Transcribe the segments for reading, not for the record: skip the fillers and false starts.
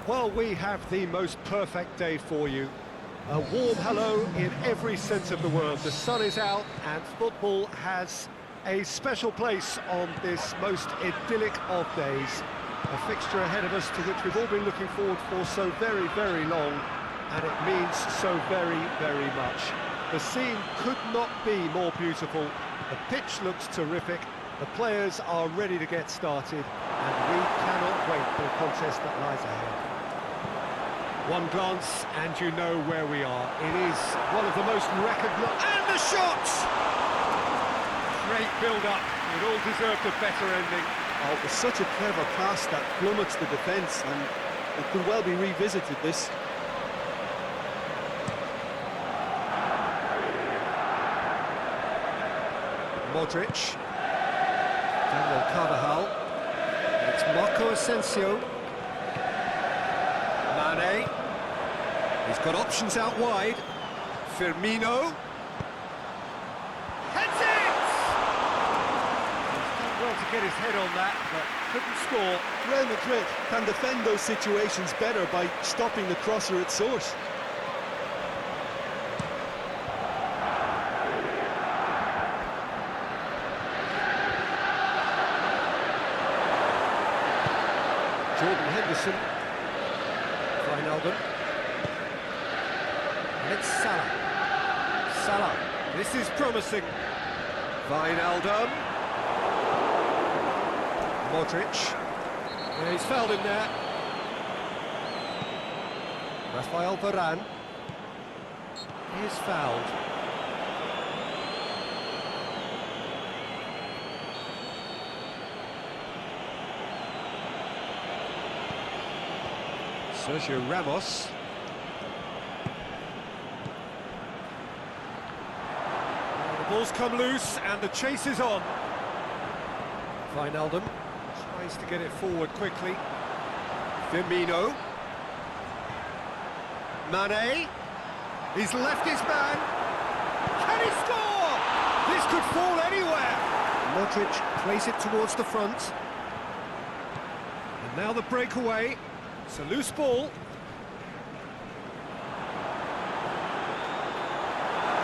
Well, we have the most perfect day for you. A warm hello in every sense of the word. The sun is out and football has a special place on this most idyllic of days. A fixture ahead of us to which we've all been looking forward for so very, very long, and it means so very, very much. The scene could not be more beautiful. The pitch looks terrific. The players are ready to get started, and we cannot wait for the contest that lies ahead. One glance and you know where we are. It is one of the most recognised... And the shot! Great build-up. It all deserved a better ending. Oh, it was such a clever pass that flummoxed the defence, and it could well be revisited, this. Modric. Daniel Carvajal. It's Marco Asensio. Mane. He's got options out wide. Firmino. Heads it! He's done well to get his head on that, but couldn't score. Real Madrid can defend those situations better by stopping the crosser at source. Jordan Henderson. Wijnaldum. And it's Salah. Salah. This is promising. Wijnaldum. Modric. Yeah, he's fouled him there. Rafael Varane. He is fouled. Sergio Ramos. The ball's come loose and the chase is on. Wijnaldum tries to get it forward quickly. Firmino. Mane. He's left his man. Can he score? This could fall anywhere. Modric plays it towards the front. And now the breakaway. It's a loose ball.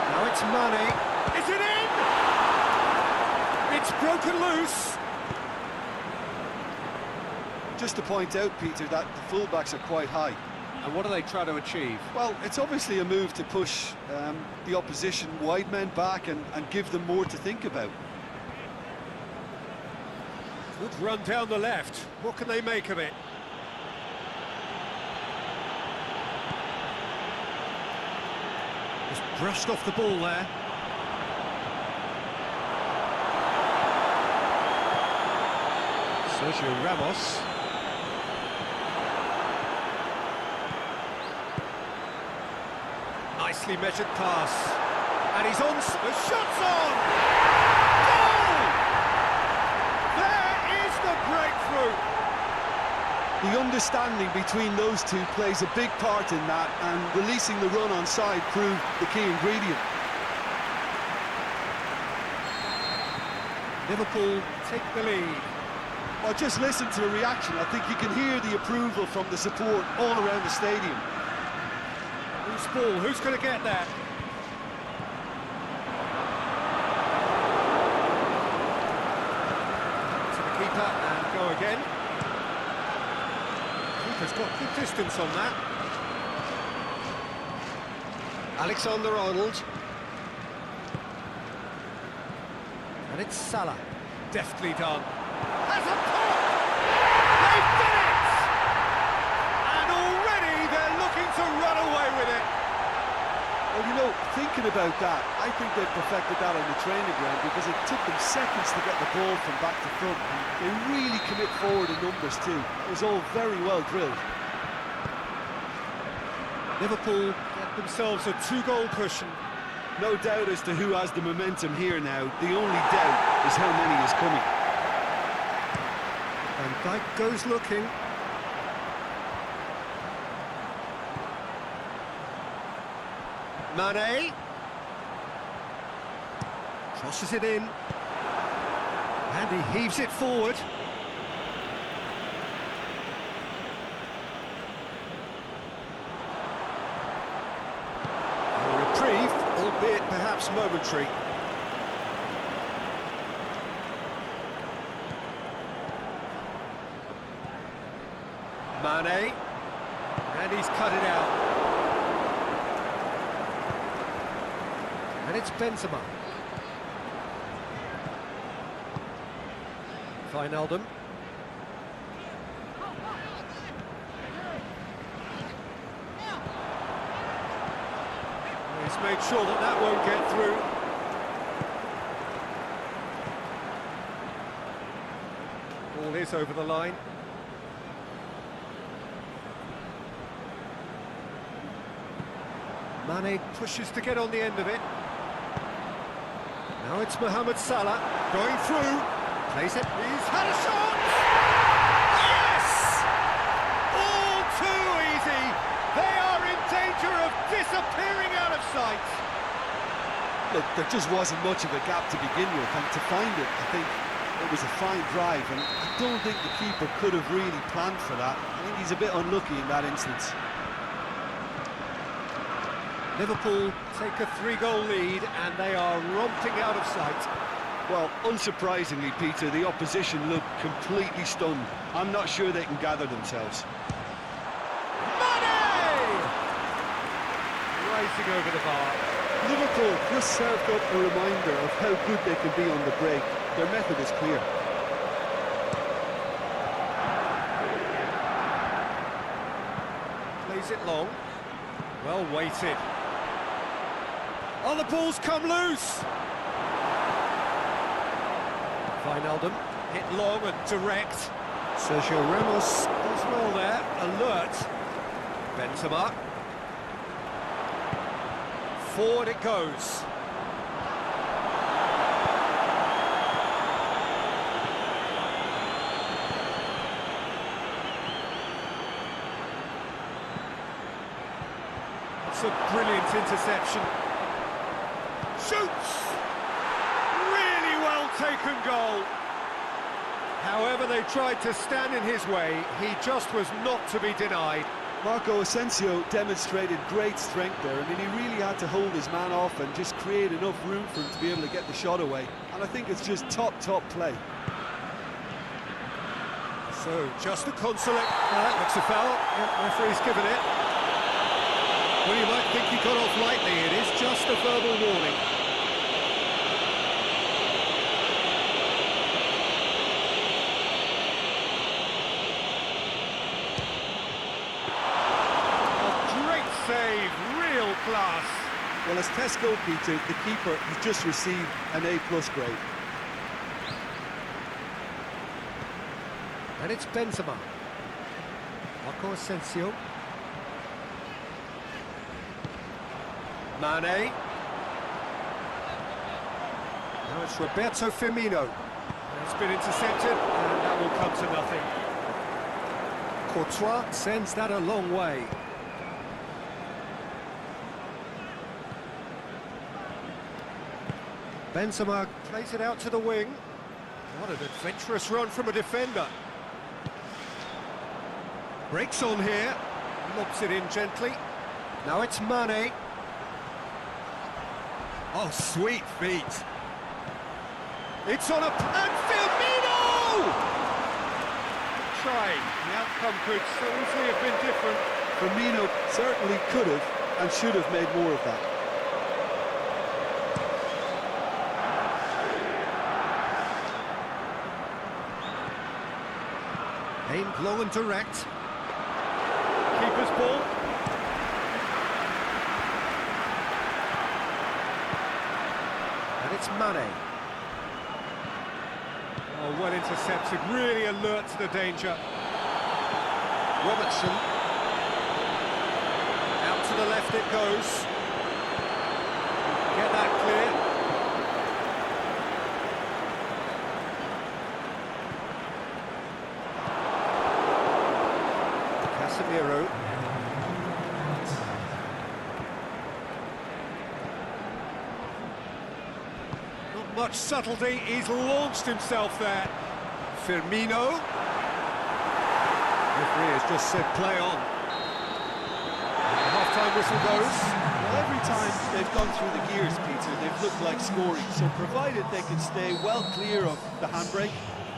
Now it's Mane. Is it in? It's broken loose. Just to point out, Peter, that the fullbacks are quite high. And what are they trying to achieve? Well, it's obviously a move to push the opposition wide men back and give them more to think about. Good run down the left. What can they make of it? Just brushed off the ball there. Sergio Ramos. Nicely measured pass. And he's on. The shot's on! Goal! There is the breakthrough! The understanding between those two plays a big part in that, and releasing the run on side proved the key ingredient. Liverpool take the lead. Well, just listen to the reaction. I think you can hear the approval from the support all around the stadium. Loose ball, who's going to get that? To the keeper and go again. Keeper's got good distance on that. Alexander-Arnold. And it's Salah. Deftly done. Has a pop! They've done it! And already they're looking to run away with it. Well, you know, thinking about that, I think they've perfected that on the training ground, because it took them seconds to get the ball from back to front. And they really commit forward in numbers too. It was all very well drilled. Liverpool get themselves a 2-goal cushion. No doubt as to who has the momentum here now. The only doubt is how many is coming. Van Dijk goes looking. Mane. Crosses it in. And he heaves it forward. albeit perhaps momentary. Mane, and he's cut it out. And it's Benzema. Wijnaldum. He's made sure that that won't get through. Ball is over the line. Mane pushes to get on the end of it. Now it's Mohamed Salah going through. Plays it. He's had a shot! Yes! All too easy. They are in danger of disappearing out of sight. Look, there just wasn't much of a gap to begin with, and to find it, I think it was a fine drive, and I don't think the keeper could have really planned for that. I think he's a bit unlucky in that instance. Liverpool take a 3-goal lead and they are romping out of sight. Well, unsurprisingly, Peter, the opposition look completely stunned. I'm not sure they can gather themselves. Mane! Racing over the bar. Liverpool just served up a reminder of how good they can be on the break. Their method is clear. Plays it long. Well weighted. Oh, the ball's come loose! Wijnaldum, hit long and direct. Sergio Ramos does well there, alert. Benzema. Forward it goes. It's a brilliant interception. Shoots! Really well taken goal. However, they tried to stand in his way, he just was not to be denied. Marco Asensio demonstrated great strength there. I mean, he really had to hold his man off and just create enough room for him to be able to get the shot away. And I think it's just top play. So, just a consulate. That looks a foul. Yeah, referee's given it. Well, you might think he got off lightly. It is just a verbal warning. Save, real class. Well, as tests go, Peter, the keeper has just received an A+ grade. And it's Benzema. Marco Asensio. Mane. Now it's Roberto Firmino. It's been intercepted, and that will come to nothing. Courtois sends that a long way. Benzema plays it out to the wing. What an adventurous run from a defender. Breaks on here, lobs it in gently. Now it's Mane. Oh, sweet feet. It's on a... and Firmino! Trying. The outcome could so easily have been different. Firmino certainly could have and should have made more of that. Aimed long and direct. Keeper's ball. And it's Mane. Oh, well intercepted, really alert to the danger. Robertson. Out to the left it goes. Get that clear. Casemiro. Not much subtlety, he's launched himself there. Firmino. Referee has just said play on. The half-time whistle goes. Every time they've gone through the gears, Peter, they've looked like scoring. So provided they can stay well clear of the handbrake,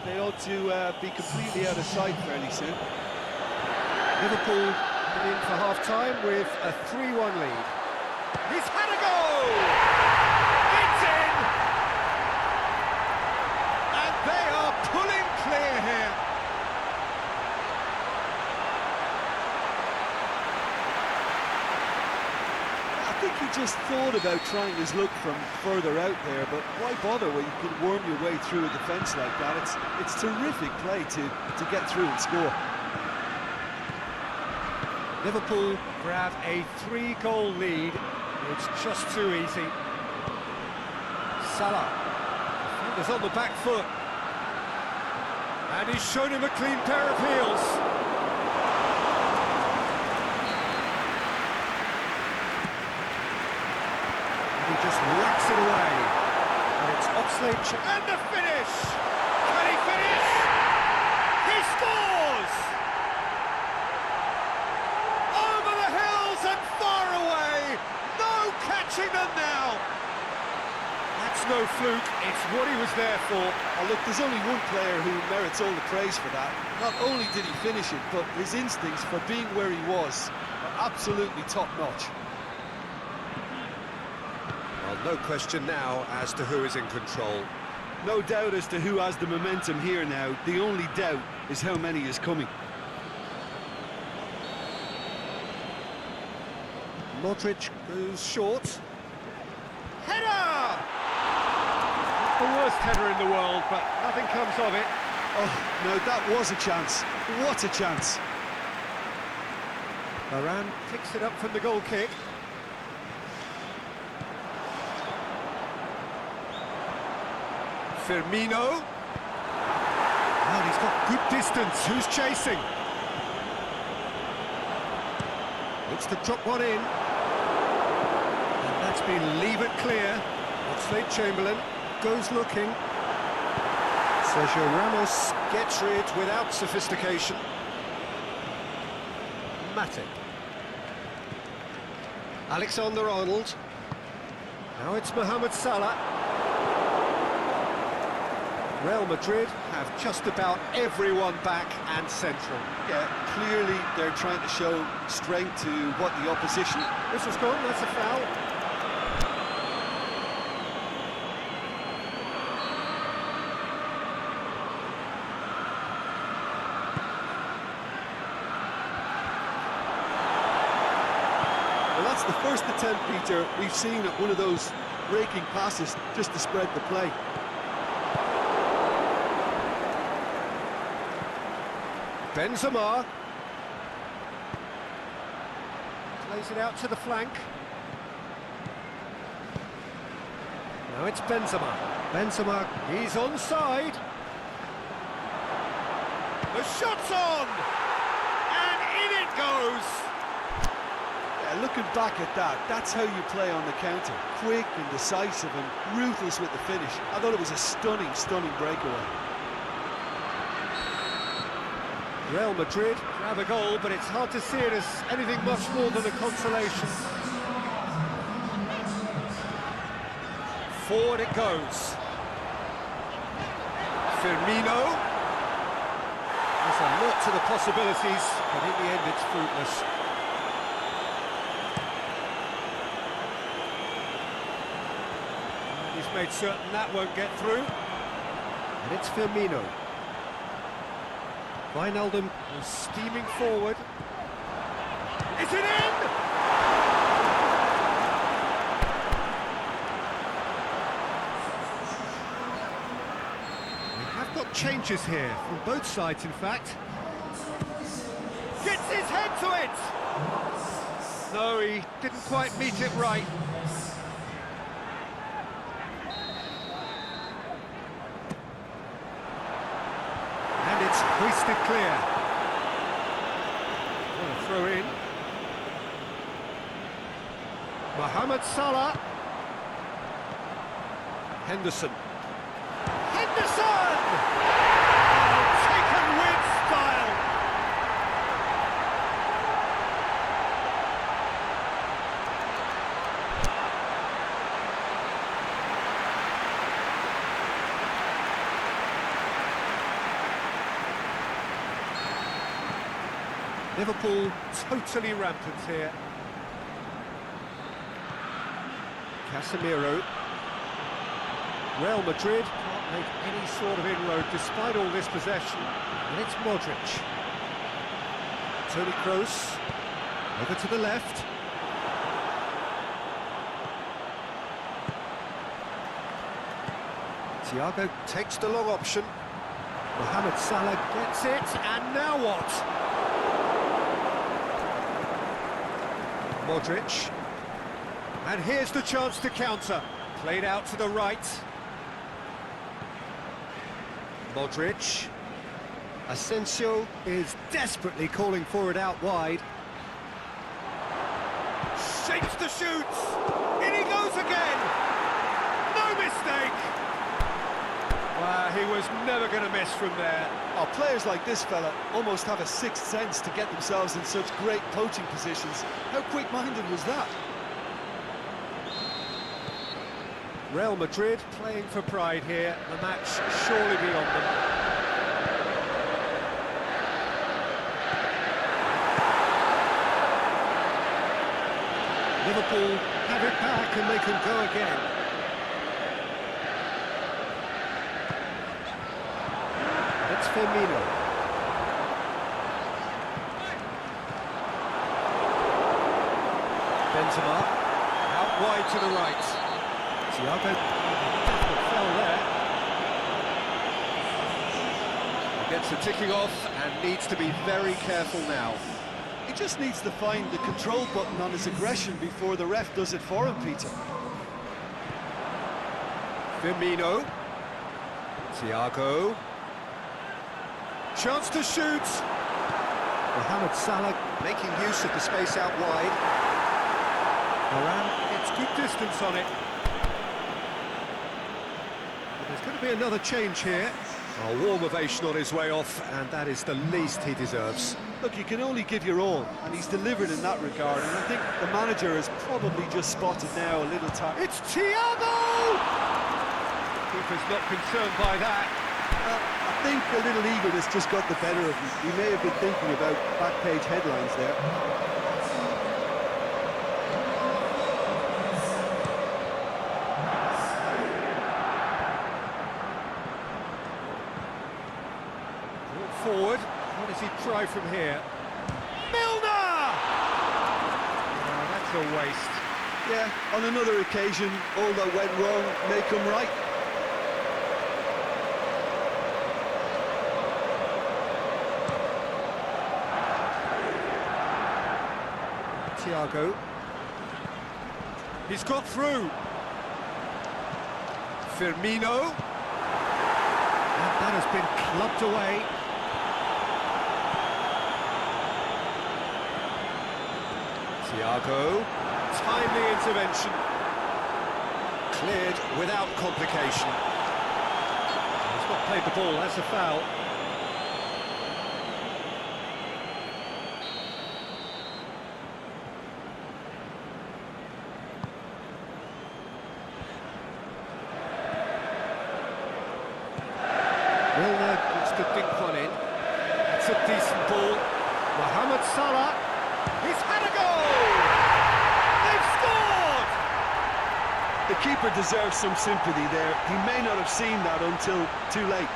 they ought to be completely out of sight fairly soon. Liverpool in for half-time with a 3-1 lead. He's had a goal! It's in! And they are pulling clear here. I think he just thought about trying his luck from further out there, but why bother when you can worm your way through a defence like that? It's terrific play to get through and score. Liverpool grab a 3-goal lead. It's just too easy. Salah. Defenders on the back foot. And he's shown him a clean pair of heels. And he just whacks it away. And it's Oxlade. And the finish! Can he finish? He scores! Over the hills and far away! No catching them now! That's no fluke, it's what he was there for. Oh, look, there's only one player who merits all the praise for that. Not only did he finish it, but his instincts for being where he was are absolutely top-notch. Well, no question now as to who is in control. No doubt as to who has the momentum here now. The only doubt is how many is coming. Modric goes short. Header! The worst header in the world, but nothing comes of it. Oh, no, that was a chance. What a chance. Varane picks it up from the goal kick. Firmino. Well, he's got good distance. Who's chasing? Looks to drop one in. And that's been levered clear. Oxlade-Chamberlain goes looking. Sergio Ramos gets rid without sophistication. Matip. Alexander-Arnold. Now it's Mohamed Salah. Real Madrid have just about everyone back and central. Yeah, clearly they're trying to show strength to what the opposition... This was gone, that's a foul. Well, that's the first attempt, Peter, we've seen at one of those raking passes just to spread the play. Benzema plays it out to the flank. Now it's Benzema. Benzema, he's onside. The shot's on! And in it goes! Yeah, looking back at that, that's how you play on the counter. Quick and decisive and ruthless with the finish. I thought it was a stunning, stunning breakaway. Real Madrid grab a goal, but it's hard to see it as anything much more than a consolation. Forward it goes. Firmino. There's a lot to the possibilities, but in the end it's fruitless. And he's made certain that won't get through. And it's Firmino. Wijnaldum is steaming forward. Is it in? We have got changes here, from both sides in fact. Gets his head to it! No, he didn't quite meet it right. Hoisted clear. What a throw in. Mohamed Salah. Henderson. Henderson! Oh, taken with style. Liverpool totally rampant here. Casemiro. Real Madrid can't make any sort of inroad despite all this possession. And it's Modric. Toni Kroos. Over to the left. Thiago takes the long option. Mohamed Salah gets it, and now what? Modric. And here's the chance to counter. Played out to the right. Modric. Asensio is desperately calling for it out wide. Shapes the shoots! In he goes again! No mistake! Wow, he was never going to miss from there. Oh, players like this fella almost have a sixth sense to get themselves in such great poaching positions. How quick-minded was that? Real Madrid playing for pride here. The match surely beyond them. Liverpool have it back and they can go again. It's Firmino. Benzema, out wide to the right. Thiago fell there. He gets the ticking off and needs to be very careful now. He just needs to find the control button on his aggression before the ref does it for him, Peter. Firmino. Thiago. Chance to shoot. Mohamed Salah making use of the space out wide. Varane gets good distance on it. But there's going to be another change here. A warm ovation on his way off, and that is the least he deserves. Look, you can only give your all, and he's delivered in that regard, and I think the manager has probably just spotted now a little time. It's Thiago! Keeper's not concerned by that. I think a little eagerness just got the better of him. He may have been thinking about back-page headlines there. Forward, what does he try from here? Milner! Oh, that's a waste. Yeah, on another occasion, all that went wrong may come right. Thiago. He's got through. Firmino. And that has been clubbed away. Thiago, timely intervention, cleared without complication. He's not played the ball, that's a foul. Milner wants to dink one in. It's a decent ball. Mohamed Salah, he's had a goal! The keeper deserves some sympathy there. He may not have seen that until too late.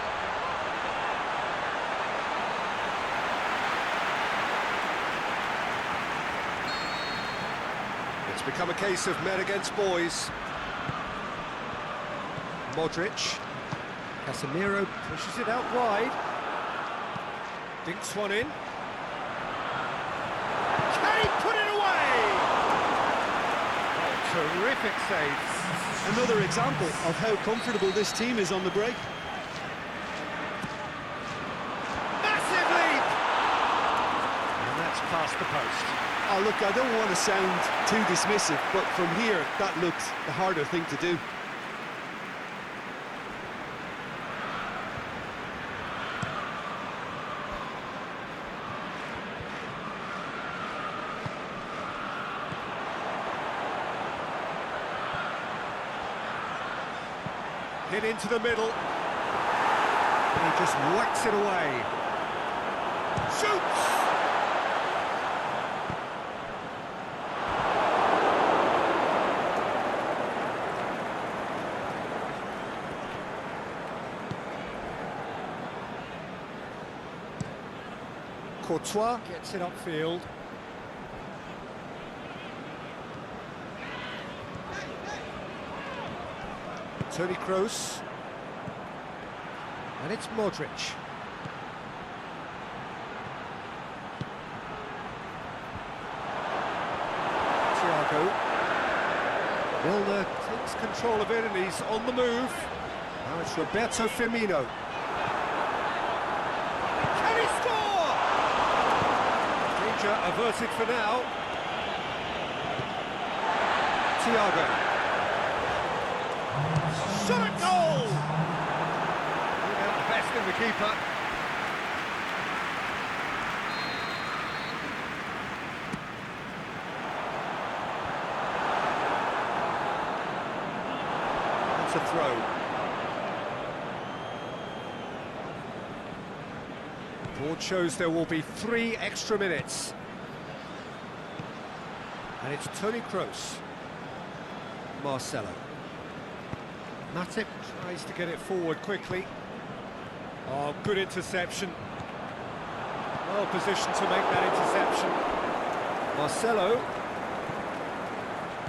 It's become a case of men against boys. Modric. Casemiro pushes it out wide. Dinks one in. Can he put it away? Oh, terrific save. Another example of how comfortable this team is on the break. Massive leap! And that's past the post. Oh, look, I don't want to sound too dismissive, but from here, that looked the harder thing to do. Hit into the middle. And he just whacks it away. Shoots! Courtois gets it upfield. Toni Kroos. And it's Modric. Thiago. Milner takes control of it and he's on the move. Now it's Roberto Firmino. Can he score? Danger averted for now. Thiago. Shot at goal! Bring out the best in the keeper. That's a throw. Board shows there will be 3 extra minutes. And it's Toni Kroos. Marcelo. Matip tries to get it forward quickly. Oh, good interception. Well positioned to make that interception. Marcelo.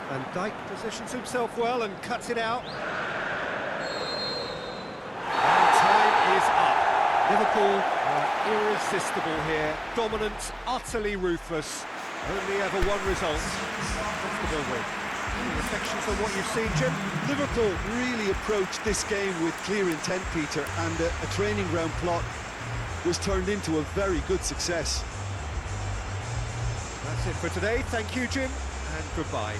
Van Dijk positions himself well and cuts it out. And time is up. Liverpool are irresistible here. Dominant, utterly ruthless. Only ever one result. Comfortable win. Any reflections on what you've seen, Jim? Liverpool really approached this game with clear intent, Peter, and a training ground plot was turned into a very good success. That's it for today. Thank you, Jim, and goodbye.